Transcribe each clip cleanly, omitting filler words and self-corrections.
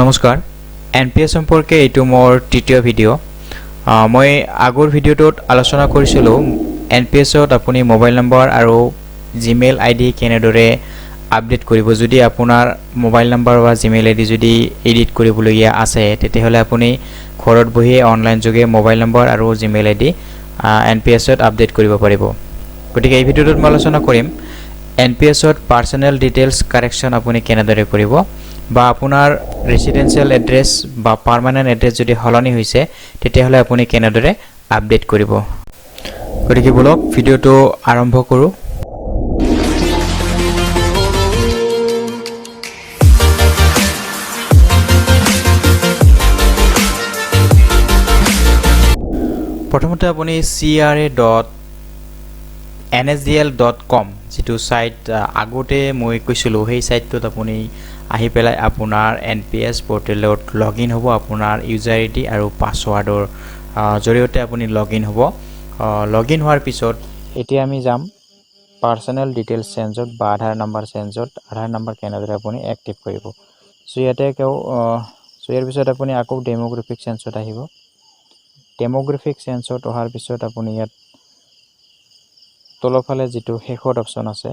নমস্কাৰ এনপিএছ সম্পৰ্কে এইটো মোৰ তৃতীয় ভিডিঅ' মই আগৰ ভিডিঅ'টোত আলোচনা কৰিছিলোঁ এনপিএছত আপুনি মোবাইল নম্বৰ আৰু জিমেইল আইডি কেনেদৰে আপডেট কৰিব যদি আপোনাৰ মোবাইল নম্বৰ বা জিমেইল আইডি যদি এডিট কৰিবলগীয়া আছে তেতিয়াহ'লে আপুনি ঘৰত বহি অনলাইন যোগে মোবাইল নম্বৰ আৰু জিমেইল আইডি এনপিএছত আপডেট কৰিব পাৰিব গতিকে এই ভিডিঅ'টোত মই আলোচনা কৰিম এনপিএছত পাৰ্সোনেল ডিটেইলছ কাৰেকশ্যন আপুনি কেনেদৰে কৰিব বা আপোনাৰ ৰেসিডেন্সিয়েল এড্ৰেছ বা পাৰ্মানেন্ট এড্ৰেছ যদি হলনি হৈছে তেতিয়াহ'লে আপুনি কেনেদৰে আপডেট কৰিব গতিকে বলক ভিডিঅ'টো আৰম্ভ কৰোঁ প্ৰথমতে আপুনি cra.nsdl.com যেটো সাইট আগতে মই কৈছিলো সেই সাইটটোত আপুনি আহি পেলাই আপোনাৰ এনপিএছ পোৰ্টেলত লগইন হ'ব আপোনাৰ ইউজাৰ আইডি আৰু পাছৱৰ্ডৰ জৰিয়তে আপুনি লগইন হ'ব লগইন হোৱাৰ পিছত এতিয়া আমি যাম পাৰ্সোনেল ডিটেইলছ চেঞ্জত বা আধাৰ নম্বৰ চেঞ্জত আধাৰ নম্বৰ কেনেদৰে আপুনি এক্টিভ কৰিব সো ইয়াতে ইয়াৰ পিছত আপুনি আকৌ ডেমোগ্ৰাফিক চেঞ্জত আহিব ডেমোগ্ৰাফিক চেঞ্জত অহাৰ পিছত আপুনি ইয়াত তলফালে যেটো শেষত অপচন আছে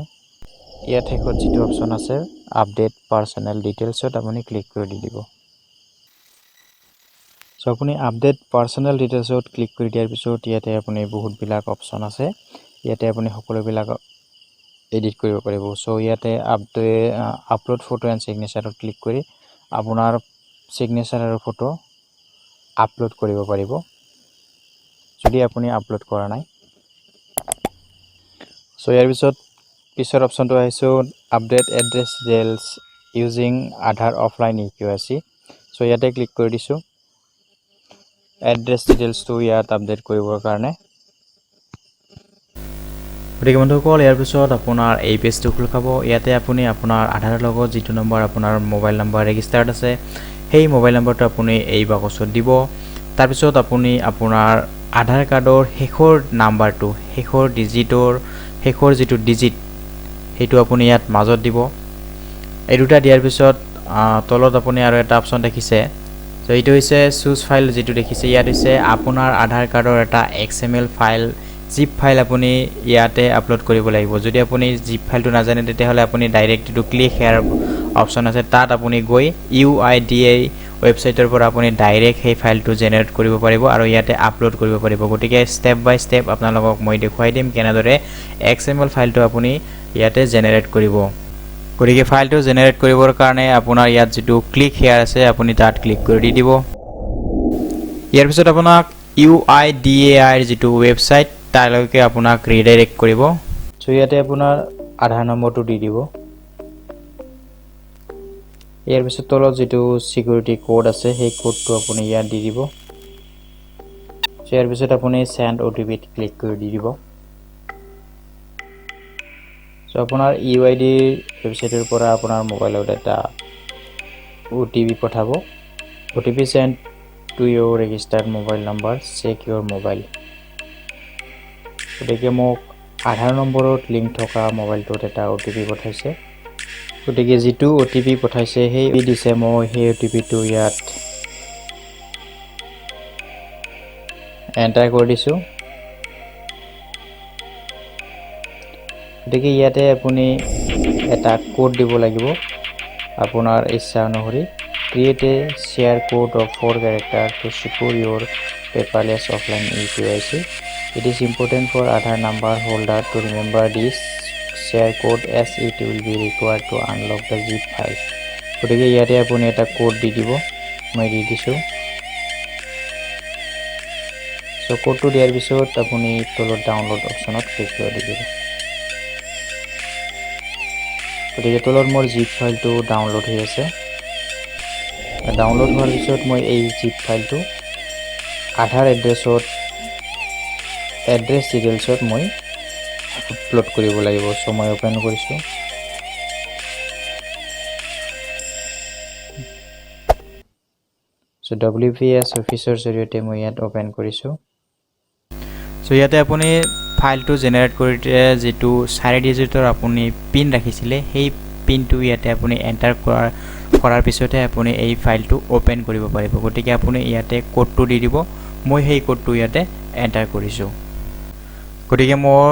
ইয়াত শেষত যেটো অপচন আছে আপডেট পাৰ্সোনেল ডিটেইলছত আপুনি ক্লিক কৰি দিব সো আপুনি আপডেট পাৰ্সোনেল ডিটেইলছত ক্লিক কৰি দিয়াৰ পিছত ইয়াতে আপুনি বহুত বিলাক অপচন আছে ইয়াতে আপুনি সকলো বিলাক এডিট কৰিব পাৰিব সো ইয়াতে আপলোড ফটো এণ্ড সিগনেচাৰত ক্লিক কৰি আপোনাৰ সিগনেচাৰ আৰু ফটো আপলোড কৰিব পাৰিব যদি আপুনি আপলোড কৰা নাই সো ইয়াৰ পিছৰ অপচনটো আহিছো আপডেট এড্ৰেছ ডিটেইলছ ইউজিং আধাৰ অফলাইন ইকিউআইসি সো ইয়াতে ক্লিক কৰি দিছো এড্ৰেছ ডিটেইলছটো ইয়াত আপডেট কৰিবৰ কাৰণে গতিকে বন্ধুসকল ইয়াৰ পিছত আপোনাৰ এই পেজটো খোল খাব ইয়াতে আপুনি আপোনাৰ আধাৰৰ লগত যেটো নম্বৰ আপোনাৰ মোবাইল নম্বৰ ৰেজিষ্টাৰ্ড আছে সেই মোবাইল নম্বৰটো আপুনি এই বাকচত দিব তাৰ পিছত আপুনি আপোনাৰ আধাৰ কাৰ্ডৰ শেষৰ নাম্বাৰটো শেষৰ যেটো ডিজিট হেতু আপুনি ইয়াত মাজত দিব এই দুটা দিয়াৰ পিছত তলত আপুনি আৰু এটা অপচন দেখিছে সো এইটো হৈছে চুজ ফাইল যেটো দেখিছে ইয়াত হৈছে আপোনাৰ আধাৰ কাৰ্ডৰ এটা এক্সএমএল ফাইল জিপ ফাইল আপুনি ইয়াতে আপলোড কৰিব লাগিব যদি আপুনি জিপ ফাইলটো নাজানে তেতিয়াহলে আপুনি direct to click here option আছে তাত আপুনি গৈ UIDA ওয়েবসাইটৰ পৰা আপুনি ডাইৰেক্ট সেই ফাইলটো জেনাৰেট কৰিব পাৰিব আৰু ইয়াতে আপলোড কৰিব পাৰিব গতিকে স্টেপ বাই স্টেপ আপোনালোকক মই দেখুৱাই দিম কেনেদৰে XML ফাইলটো আপুনি ইয়াতে জেনাৰেট কৰিব গতিকে ফাইলটো জেনাৰেট কৰিবৰ কাৰণে আপোনাৰ ইয়াত যেটো ক্লিক হেয়াৰ আছে আপুনি তাত ক্লিক কৰি দিব ইয়াৰ পিছত আপোনাক UIDA ৰ যেটো ওয়েবসাইট তালৈকে আপোনাক ৰিডাইৰেক্ট কৰিব সো ইয়াতে আপোনাৰ আধাৰ নম্বৰটো দি দিব ইয়াৰ পিছত তলত যেটো সিকিউৰিটি কোড আছে সেই কোডটো আপুনি ইয়াত দি দিব ইয়াৰ পিছত আপুনি সেন্ড ওটিপি ক্লিক কৰি দি দিব সো আপোনাৰ UID ওয়েবসাইটৰ পৰা আপোনাৰ মোবাইলত এটা ওটিপি পঠাব OTP send to your registered mobile number check your mobile গতিকে মোক আধাৰ নম্বৰত লিংক থকা মোবাইলটোত এটা ওটিপি পঠাইছে গতিকে যেটো ওটিপি পঠাইছে সেই দিছে মই সেই ওটিপিটো ইয়াত এন্টাৰ কৰি দিছো গতিকে ইয়াতে আপুনি এটা কোড দিব লাগিব আপোনাৰ ইচ্ছা অনুসৰি create a share code of 4 characters to secure your paperless offline eKYC it is important for Aadhaar number holder to remember this share code as it will be required to unlock the zip file গতিকে ইয়াতে আপুনি এটা code দি দিব মই দি দিছো so কোডটো দিয়াৰ পিছত আপুনি তলত ডাউনলোড অপচনত ক্লিক কৰি দিব গতিকে তলত মোৰ জিপ ফাইলটো ডাউনলোড হৈ আছে ডাউনলোড হোৱাৰ পিছত মই এই জিপ ফাইলটো আধাৰ এড্ৰেছ ডিটেইলছত মই আপলোড কৰিব লাগিব সো মই ওপেন কৰিছো সো WPS অফিচৰ জৰিয়তে মই ইয়াত ওপেন কৰিছো সো ইয়াতে আপুনি ফাইলটো জেনাৰেট কৰিতে যেটো 4 ডিজিটৰ আপুনি পিন ৰাখিছিলে সেই পিনটো ইয়াতে আপুনি এন্টাৰ কৰাৰ পিছতে আপুনি এই ফাইলটো ওপেন কৰিব পাৰিব গতিকে আপুনি ইয়াতে কোডটো দি দিব মই সেই কোডটো ইয়াতে এন্টাৰ কৰিছো গতিকে মোৰ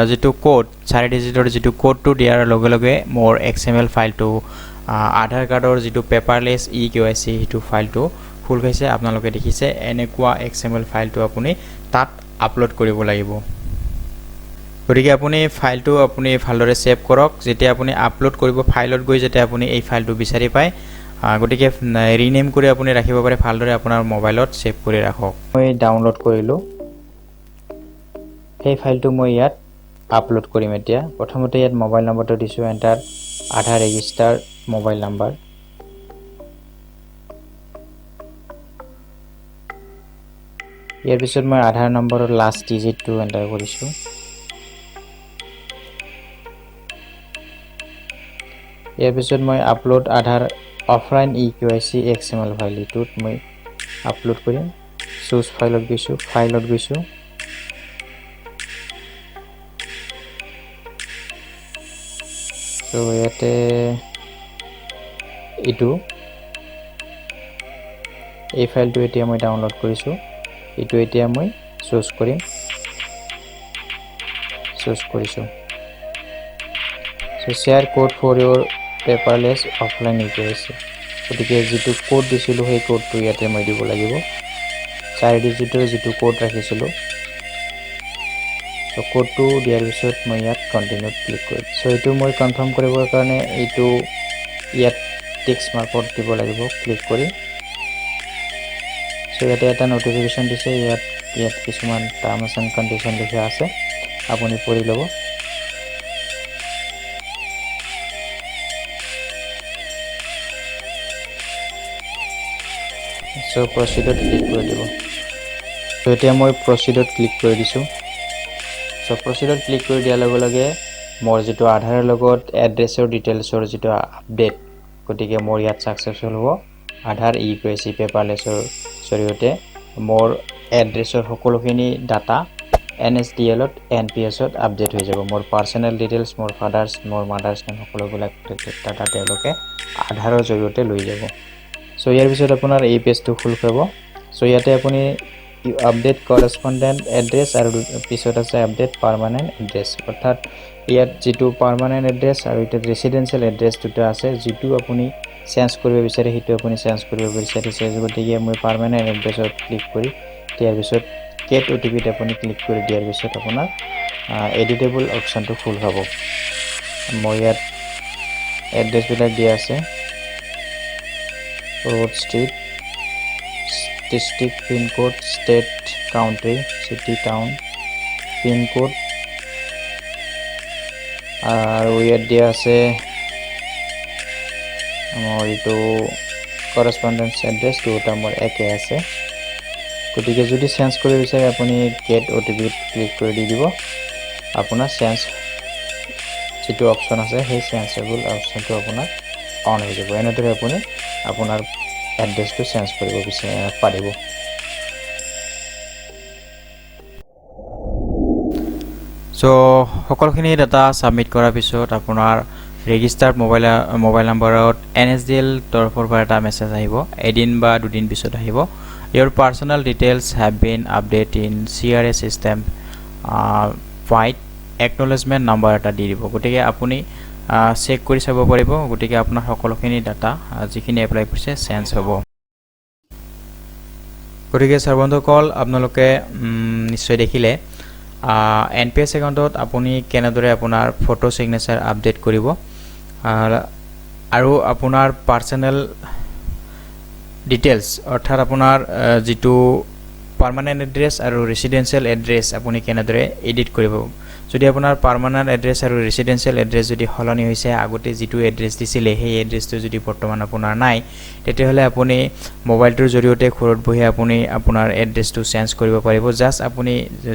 যেটো কোড 4 ডিজিটৰ যেটো কোডটো দিয়াৰ লগে লগে মোৰ XML ফাইলটো আধাৰ কাৰ্ডৰ যেটো পেপাৰলেছ EKYC হেতু ফাইলটো খুল গৈছে আপোনালোকে দেখিছে এনেকুৱা XML ফাইলটো আপুনি তাত আপলোড কৰিব লাগিব গতিকে আপুনি ফাইলটো আপুনি ভালদৰে সেভ কৰক যেতিয়া আপুনি আপলোড কৰিব ফাইলত গৈ যেতিয়া আপুনি এই ফাইলটো বিচাৰি পায় গতিকে ৰিনেম কৰি আপুনি ৰাখিব পাৰে ভালদৰে আপোনাৰ মোবাইলত সেভ কৰি ৰাখক মই ডাউনলোড কৰিলো এই ফাইলটো মই ইয়াত আপলোড কৰিম এতিয়া প্ৰথমতে ইয়াত মোবাইল নম্বৰটো দিছো এন্টাৰ আধাৰ ৰেজিষ্টাৰ মোবাইল নম্বৰ ইয়াৰ পিছত মই আধাৰ নম্বৰৰ লাষ্ট ডিজিটটো এন্টাৰ কৰিছো ইয়াৰ পিছত মই আপলোড আধাৰ অফলাইন EKYC XML ফাইল ইটোত মই আপলোড কৰিম চুজ ফাইলত গৈছো তো ইয়াতে ইটো এই ফাইলটো এতিয়া মই ডাউনলোড কৰিছো ইটো এতিয়া মই চুজ কৰিছো so share code for your paperless offline EKYC গতিকে যেটো কোড দিছিলো সেই কোডটো ইয়াতে মই দিব লাগিব 4 ডিজিটৰ যেটো কোড ৰাখিছিলো so কোডটো দিয়াৰ পিছত মই ইয়াত কন্টিনিউ ক্লিক কৰিম so এটো মই কনফাৰ্ম কৰিবৰ কাৰণে এটো ইয়াত টেক্সট মাৰ্কত দিব লাগিব ক্লিক কৰি so ইয়াতে এটা নোটিফিকেশন দিছে ইয়াত কিছুমান টাৰ্মছ এণ্ড কন্ডিশন লিখা আছে আপুনি পঢ়ি ল'ব so proceedত ক্লিক কৰি দিব so এতিয়া মই proceedত ক্লিক কৰি দিছো so proceedত ক্লিক কৰি দিয়াৰ লগে লগে মোৰ যেটো আধাৰৰ লগত এড্ৰেছৰ ডিটেইলছৰ যেটো আপডেট গতিকে মোৰ ইয়াত সাকসেসফুল হ'ব আধাৰ EKYC পেপাৰলেছৰ জৰিয়তে মোৰ এড্ৰেছৰ সকলোখিনি ডাটা NSDL ত NPS ত আপডেট হৈ যাব মোৰ পাৰ্সোনাল ডিটেইলছ মোৰ ফাদাৰ্স মোৰ মাদাৰ্স নেম সকলোবিলাক ডাটা তেওঁলোকে আধাৰৰ জৰিয়তে লৈ যাব so ইয়াৰ পিছত আপোনাৰ এই পেজটো খুল খাব so ইয়াতে আপুনি আপডেট কৰেসপন্ডেন্ট এড্ৰেছ আৰু পিছত আছে আপডেট পাৰ্মানেন্ট এড্ৰেছ অৰ্থাৎ ইয়াত যেটো পাৰ্মানেন্ট এড্ৰেছ আৰু এটা ৰেসিডেন্সিয়েল এড্ৰেছ দুটা আছে যেটো আপুনি চেঞ্জ কৰিব বিচাৰে হেতু আপুনি চেঞ্জ কৰিব বিচাৰিছে গতিকে মই পাৰ্মানেন্ট এড্ৰেছত ক্লিক কৰি ইয়াৰ পিছত গেট OTP ত আপুনি ক্লিক কৰি দিয়াৰ পিছত আপোনাৰ এডিটেবল অপচনটো খুল খাব মই ইয়াত এড্ৰেছ বিলাক দিয়া আছে road street district pin code state country city town pin code আৰু ইয়াত দিয়া আছে আমাৰ ইটো কৰেসপন্ডেন্স এড্ৰেছ দুটা মোৰ একে আছে গতিকে যদি চেঞ্জ কৰিব বিচাৰে আপুনি গেট OTP ক্লিক কৰি দিব আপোনাৰ চেঞ্জ যেটো অপচন আছে সেই চেঞ্জেবল অপচনটো আপোনাৰ অন হৈ যাব এনেদৰে আপুনি আপোনাৰ এড্ৰেছটো চেঞ্জ কৰিব পাৰিব সো সকলোখিনি ডাটা সাবমিট কৰাৰ পিছত আপোনাৰ ৰেজিষ্টাৰ্ড মোবাইল নম্বৰত NSDL তৰফৰ পৰা এটা মেছেজ আহিব এদিন বা দুদিন পিছত আহিব your personal details have been updated in CRA system white acknowledgement number এটা দি দিব গতিকে আপুনি চেক কৰি চাব পাৰিব গতিকে আপোনাৰ সকলোখিনি ডাটা যিখিনি এপ্লাই কৰিছে চেঞ্জ হ'ব গতিকে বন্ধুসকল আপোনালোকে নিশ্চয় দেখিলে NPS একাউণ্টত আপুনি কেনেদৰে আপোনাৰ ফটো সিগনেচাৰ আপডেট কৰিব আৰু আপোনাৰ পাৰ্সোনাল ডিটেইলছ অৰ্থাৎ আপোনাৰ যেটো পাৰ্মানেন্ট এড্ৰেছ আৰু ৰেসিডেন্সিয়েল এড্ৰেছ আপুনি কেনেদৰে এডিট কৰিব যদি আপোনাৰ পাৰ্মানেন্ট এড্ৰেছ আৰু ৰেসিডেন্সিয়েল এড্ৰেছ যদি হলনি হৈছে আগতে যেটো এড্ৰেছ দিছিলে সেই এড্ৰেছটো যদি বৰ্তমান আপোনাৰ নাই তেতিয়াহলে আপুনি মোবাইলটোৰ জৰিয়তে ঘৰত বহি আপুনি আপোনাৰ এড্ৰেছটো চেঞ্জ কৰিব পাৰিব জাস্ট আপুনি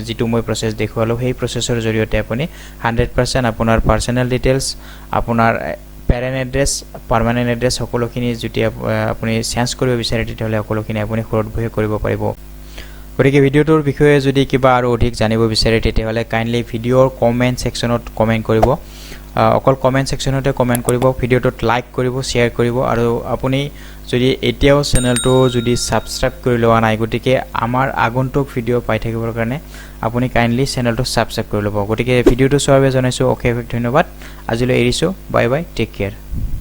যেটো মই প্ৰসেস দেখুৱালো সেই প্ৰসেসৰ জৰিয়তে আপুনি 100% আপোনাৰ পাৰ্সোনাল ডিটেইলছ আপোনাৰ parent address permanent address সকলোখিনি যদি আপুনি চেঞ্জ কৰিব বিচাৰে তেতিয়াহলে সকলোখিনি আপুনি ঘৰত বহি কৰিব পাৰিব গতিকে ভিডিওটোৰ বিষয়ে যদি কিবা আৰু অধিক জানিব বিচাৰে তেতিয়াহলে কাইন্ডলি ভিডিওৰ কমেন্ট সেকশনত কমেন্ট কৰিব অকল কমেন্ট সেকশনতে কমেন্ট কৰিব ভিডিওটোত লাইক কৰিব শেয়াৰ কৰিব আৰু আপুনি যদি এতিয়াও চেনেলটো যদি সাবস্ক্ৰাইব কৰি লোৱা নাই গতিকে আমাৰ আগন্তুক ভিডিও পাই থাকিবৰ কাৰণে আপুনি কাইন্ডলি চেনেলটো সাবস্ক্ৰাইব কৰি ল'ব গতিকে ভিডিওটো চোৱাৰ বাবে জনাইছো অশেষ ধন্যবাদ আজিলৈ এৰিছো বাই বাই টেক কেয়াৰ